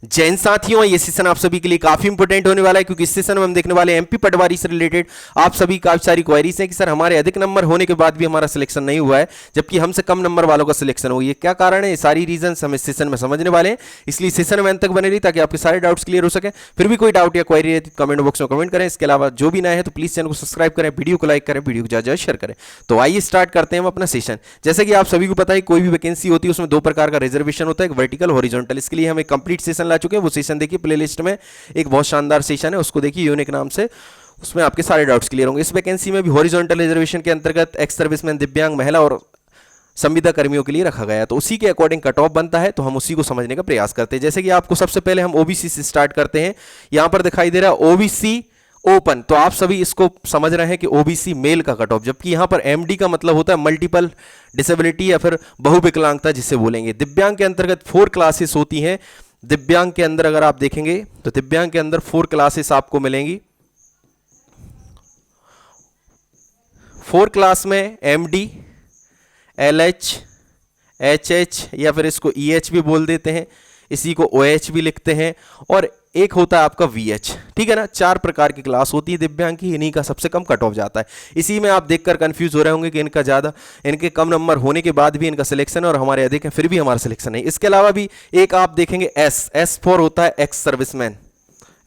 जैन साथियों, ये सेशन आप सभी के लिए काफी इंपॉर्टेंट होने वाला है, क्योंकि इस सेशन में हम देखने वाले हैं एमपी पटवारी से रिलेटेड आप सभी काफी सारी क्वेरीज हैं कि सर हमारे अधिक नंबर होने के बाद भी हमारा सिलेक्शन नहीं हुआ है, जबकि हमसे कम नंबर वालों का सिलेक्शन हुआ है। क्या कारण है, ये सारी रीजन हम इस सेशन में समझने वाले हैं, इसलिए सेशन में अंत तक बने रही ताकि आपके सारे डाउट्स क्लियर हो सके। फिर भी कोई डाउट या क्वेरी है तो कमेंट बॉक्स में कमेंट करें। इसके अलावा जो भी नए हैं तो प्लीज चैनल को सब्सक्राइब करें, वीडियो को लाइक करें, वीडियो को ज्यादा शेयर करें। तो आइए स्टार्ट करते हैं हम अपना सेशन। जैसे कि आप सभी को पता है, कोई भी वैकेंसी होती है उसमें दो प्रकार का रिजर्वेशन होता है, एक वर्टिकल, हॉरिजॉन्टल। इसके लिए हम एक कंप्लीट सेशन ला चुके हैं, वो सेशन देखिए प्लेलिस्ट में, एक बहुत शानदार सेशन है, उसको देखिए यूनिक नाम से, उसमें आपके सारे डाउट्स क्लियर होंगे। इस वैकेंसी में भी हॉरिजॉन्टल रिजर्वेशन के अंतर्गत एक्स सर्विसमैन, दिव्यांग, महिला और संविदा कर्मियों के लिए रखा गया है, तो उसी के अकॉर्डिंग कट ऑफ बनता है, तो हम उसी को समझने का प्रयास करते हैं। जैसे कि आपको सबसे पहले हम ओबीसी से स्टार्ट करते हैं। यहां पर दिखाई दे रहा है ओबीसी ओपन, तो आप सभी इसको समझ रहे हैं कि ओबीसी मेल का कट ऑफ, जबकि यहां पर एमडी का मतलब होता है मल्टीपल डिसेबिलिटी या फिर बहुविकलांगता जिसे बोलेंगे। दिव्यांग के अंतर्गत 4 क्लासेस होती हैं। दिव्यांग के अंदर अगर आप देखेंगे तो दिव्यांग के अंदर 4 क्लासेस आपको मिलेंगी। 4 क्लास में एमडी, एलएच, एचएच या फिर इसको ईएच भी बोल देते हैं, इसी को ओएच भी लिखते हैं, और एक होता है आपका वीएच। ठीक है ना, 4 प्रकार की क्लास होती है दिव्यांग की, इन्हीं का सबसे कम कट ऑफ जाता है। इसी में आप देखकर कंफ्यूज हो रहे होंगे कि इनका ज्यादा, इनके कम नंबर होने के बाद भी इनका सिलेक्शन है और हमारे अधिक है फिर भी हमारा सिलेक्शन नहीं। इसके अलावा भी एक आप देखेंगे एस फॉर होता है एक्स सर्विसमैन,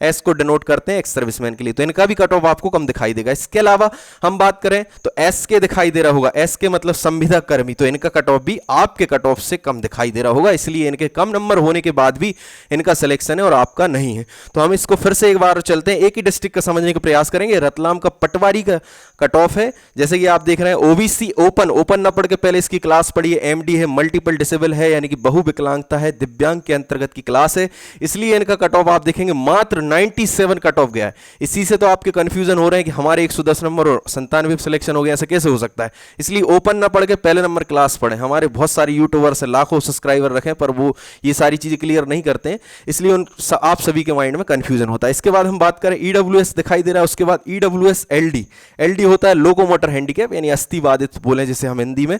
एस को डिनोट करते हैं एक्स सर्विसमैन के लिए, तो इनका भी कट ऑफ आपको कम दिखाई देगा। इसके अलावा हम बात करें तो एस के दिखाई दे रहा होगा, एस के मतलब संविदा कर्मी, तो इनका कट ऑफ भी आपके कट ऑफ से कम दिखाई दे रहा होगा, इसलिए इनके कम नंबर होने के बाद भी इनका सिलेक्शन है और आपका नहीं है। तो हम इसको फिर से एक बार चलते हैं, एक ही डिस्ट्रिक्ट का समझने का प्रयास करेंगे। रतलाम का पटवारी का कट ऑफ है, जैसे कि आप देख रहे हैं ओबीसी ओपन, ओपन ना पढ़ के पहले इसकी क्लास पढ़िए। एमडी है, मल्टीपल डिसेबल है, यानी कि बहुविकलांगता है, दिव्यांग के अंतर्गत की क्लास है, इसलिए इनका कट ऑफ आप देखेंगे मात्र 97 कट ऑफ गया है। इसी से तो आपके कंफ्यूजन हो रहे हैं कि हमारे 110 नंबर और 97 सिलेक्शन हो गया, ऐसा कैसे हो सकता है। इसलिए ओपन ना पढ़ के पहले नंबर क्लास पढ़े। हमारे बहुत सारे यूट्यूबर्स लाखों सब्सक्राइबर रखें पर वो ये सारी चीजें क्लियर नहीं करते हैं, इसलिए आप सभी के माइंड में कंफ्यूजन होता है। इसके बाद हम बात करें ईडब्ल्यूएस दिखाई दे रहा है, उसके बाद ईडब्ल्यूएस एलडी, एलडी होता है लोकोमोटर हैंडीकैप यानी अस्थि बाधित बोले जिसे हम हिंदी में,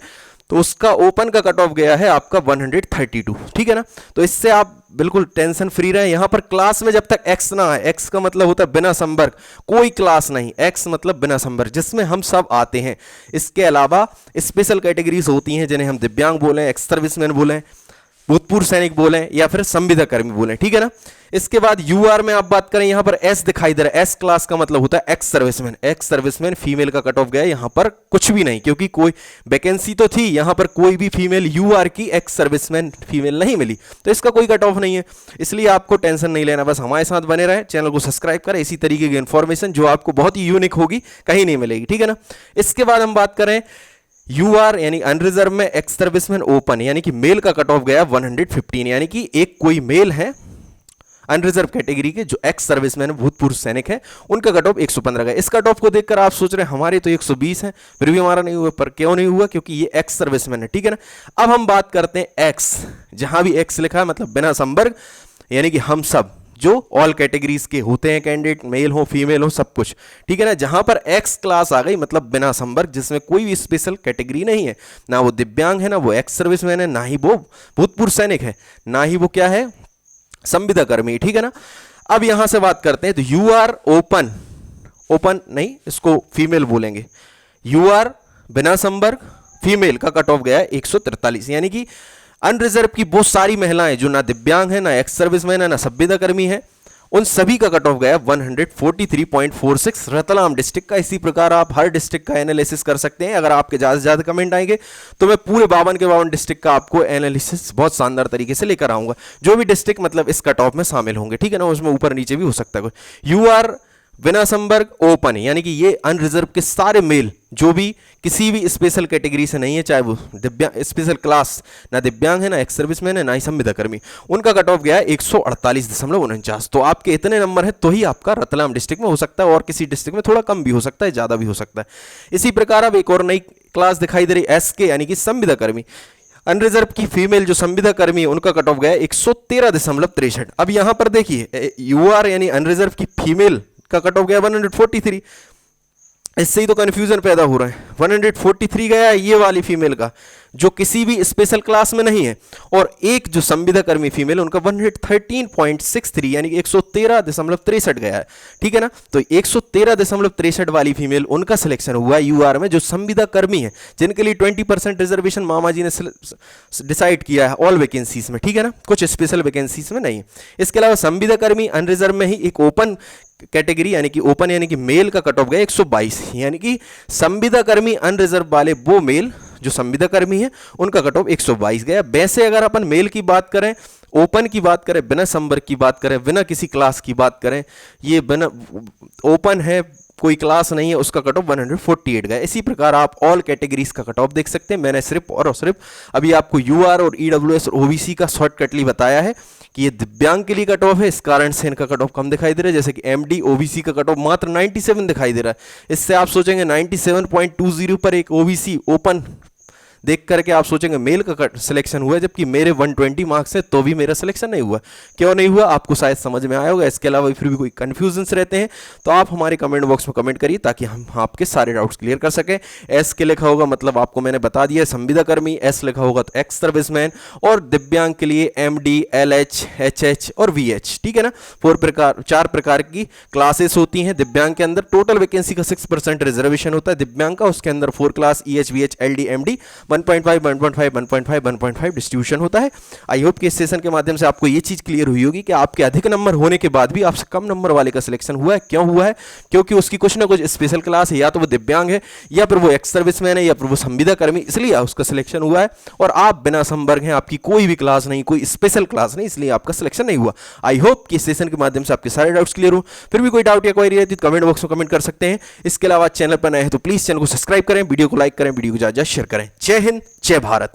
तो उसका ओपन का कट ऑफ गया है आपका 132। ठीक है ना, तो इससे आप बिल्कुल टेंशन फ्री रहे। यहां पर क्लास में जब तक एक्स ना है, एक्स का मतलब होता है बिना संवर्ग, कोई क्लास नहीं, एक्स मतलब बिना संवर्ग, जिसमें हम सब आते हैं। इसके अलावा स्पेशल कैटेगरीज होती हैं जिन्हें हम दिव्यांग बोले, एक्स सर्विसमैन बोले, भूतपूर्व सैनिक बोले या फिर संविदा कर्मी बोले। ठीक है ना, इसके बाद यूआर में आप बात करें, यहां पर एस दिखाई दे रहा है, एस क्लास का मतलब होता है ex serviceman, ex serviceman female का कट ऑफ गया, यहां पर कुछ भी नहीं, क्योंकि कोई वैकेंसी तो थी, यहां पर कोई भी फीमेल यूआर की एक्स सर्विसमैन फीमेल नहीं मिली, तो इसका कोई कट ऑफ नहीं है, इसलिए आपको टेंशन नहीं लेना, बस हमारे साथ बने रहे, चैनल को सब्सक्राइब करें, इसी तरीके की इंफॉर्मेशन जो आपको बहुत ही यूनिक होगी, कहीं नहीं मिलेगी। ठीक है ना, इसके बाद हम बात करें यूआर यानी अनरिजर्व में एक्स सर्विसमैन ओपन, यानी कि मेल का कट ऑफ गया 115, यानी कि एक कोई मेल है अनरिजर्व कैटेगरी के जो एक्स सर्विसमैन भूतपूर्व सैनिक है, उनका कट ऑफ 115 गया। इस कट ऑफ को देखकर आप सोच रहे हैं हमारे तो 120 है फिर भी हमारा नहीं हुआ, पर क्यों नहीं हुआ, क्योंकि ये एक्स सर्विसमैन है। ठीक है ना, अब हम बात करते हैं एक्स, जहां भी एक्स लिखा है मतलब बिना संवर्ग, यानी कि हम सब जो ऑल कैटेगरीज के होते हैं कैंडिडेट, मेल हो फीमेल हो सब कुछ। ठीक है ना, जहां पर एक्स क्लास आ गई मतलब बिना संवर्ग, जिसमें कोई भी स्पेशल कैटेगरी नहीं है, ना वो दिव्यांग है, ना वो एक्स सर्विसमैन है, ना ही वो भूतपूर्व सैनिक है, ना ही वो क्या है संविदा कर्मी। ठीक है ना, अब यहां से बात करते हैं तो यूआर ओपन, ओपन नहीं इसको फीमेल बोलेंगे, यूआर बिना संवर्ग फीमेल का कट ऑफ गया है 143, यानी कि अनरिजर्व की बहुत सारी महिलाएं जो ना दिव्यांग है, ना एक्स सर्विसमैन है, ना संविदा कर्मी है, उन सभी का कट ऑफ गया 143.46 रतलाम डिस्ट्रिक्ट का। इसी प्रकार आप हर डिस्ट्रिक्ट का एनालिसिस कर सकते हैं। अगर आपके ज्यादा से ज्यादा कमेंट आएंगे तो मैं पूरे 52 के 52 डिस्ट्रिक्ट का आपको एनालिसिस बहुत शानदार तरीके से लेकर आऊंगा, जो भी डिस्ट्रिक्ट मतलब इस कट ऑफ में शामिल होंगे। ठीक है ना, उसमें ऊपर नीचे भी हो सकता है। यूआर बिना संवर्ग ओपन, यानी कि ये अनरिजर्व के सारे मेल जो भी किसी भी स्पेशल कैटेगरी से नहीं है, चाहे वो दिव्यांग स्पेशल क्लास, ना दिव्यांग है, ना एक्स सर्विसमैन है, ना ही संविदा कर्मी, उनका कट ऑफ गया है 148.49। तो आपके इतने नंबर है तो ही आपका रतलाम डिस्ट्रिक्ट में हो सकता है, और किसी डिस्ट्रिक्ट में थोड़ा कम भी हो सकता है, ज्यादा भी हो सकता है। इसी प्रकार अब एक और नई क्लास दिखाई दे रही एस के, यानी कि संविदा कर्मी, अनरिजर्व की फीमेल जो संविदा कर्मी है उनका कट ऑफ गया 113.63। अब यहां पर देखिए यूआर यानी अनरिजर्व की फीमेल का कट ऑफ गया 143, इससे ही तो कंफ्यूजन पैदा हो रहा है। 143 गया ये वाली फीमेल का, जो किसी भी स्पेशल क्लास में नहीं है, और एक जो संविदा कर्मी फीमेल उनका 113.63 यानी कि 113.63 गया है, ठीक है ना। तो 113.63 वाली फीमेल उनका सिलेक्शन हुआ है यूआर में, जो संविदा कर्मी है, जिनके लिए 20% रिजर्वेशन मामा जी ने डिसाइड किया है ऑल वैकेंसीज में, ठीक है ना, कुछ स्पेशल वैकेंसीज में नहीं। इसके अलावा संविदा कर्मी अनरिजर्व में ही एक ओपन कैटेगरी यानी कि ओपन यानी कि मेल का कट ऑफ गया 122, यानी कि संविदा कर्मी अनरिजर्व वाले वो मेल जो संविदा कर्मी है उनका कट ऑफ 122 गया। वैसे अगर अपन मेल की बात करें, ओपन की बात करें, बिना संवर्ग की बात करें, बिना किसी क्लास की बात करें, ये बिना ओपन है, कोई क्लास नहीं है, उसका कट ऑफ 148 गया। इसी प्रकार आप ऑल कैटेगरीज का कट ऑफ देख सकते हैं। मैंने सिर्फ और सिर्फ अभी आपको यूआर और ईडब्ल्यूएस और ओबीसी का शॉर्टकटली बताया है कि ये दिव्यांग के लिए कट ऑफ है, इस कारण से इनका कट ऑफ कम दिखाई दे रहा है। जैसे कि एमडी ओबीसी का कट ऑफ मात्र 97 दिखाई दे रहा है। इससे आप सोचेंगे 97.20 पर एक ओबीसी ओपन देख करके आप सोचेंगे मेल का सिलेक्शन हुआ है, जबकि मेरे 120 मार्क्स है तो भी मेरा सिलेक्शन नहीं हुआ। क्यों नहीं हुआ आपको शायद समझ में आया होगा। इसके अलावा फिर भी कोई कन्फ्यूजन्स रहते हैं तो आप हमारे कमेंट बॉक्स में कमेंट करिए ताकि हम आपके सारे डाउट्स क्लियर कर सकें। एस के लिखा होगा मतलब आपको मैंने बता दिया संविदा कर्मी, एस लिखा होगा तो एक्स सर्विसमैन, और दिव्यांग के लिए एमडी, एलएच, एचएच और वीएच, ठीक है ना। 4 प्रकार की क्लासेस होती हैं दिव्यांग के अंदर। टोटल वैकेंसी का 6% रिजर्वेशन होता है दिव्यांग का, उसके अंदर 4 class EH, VH, LD, MD 1.5, 1.5, 1.5, 1.5 distribution होता है। आई होप कि इस सेशन के माध्यम से आपको ये चीज क्लियर हुई होगी कि आपके अधिक नंबर होने के बाद भी आपसे कम नंबर वाले का सिलेक्शन हुआ है। क्यों हुआ है? क्योंकि उसकी कुछ ना कुछ स्पेशल क्लास है, या तो वो दिव्यांग है, या फिर वो एक्स सर्विसमैन है, या फिर वो संविदा कर्मी, इसलिए उसका सिलेक्शन हुआ है। और आप बिना संवर्ग हैं, आपकी कोई भी क्लास नहीं, कोई स्पेशल क्लास नहीं, इसलिए आपका सिलेक्शन नहीं हुआ। आई होप कि इस सेशन के माध्यम से आपके सारे डाउट्स क्लियर हो। फिर भी कोई डाउट या क्वेरी रहती तो कमेंट बॉक्स में कमेंट कर सकते हैं। इसके अलावा चैनल पर नए हैं तो प्लीज चैनल को सब्सक्राइब करें, वीडियो को लाइक करें, वीडियो को ज्यादा शेयर करें। जय हिंद, जय भारत।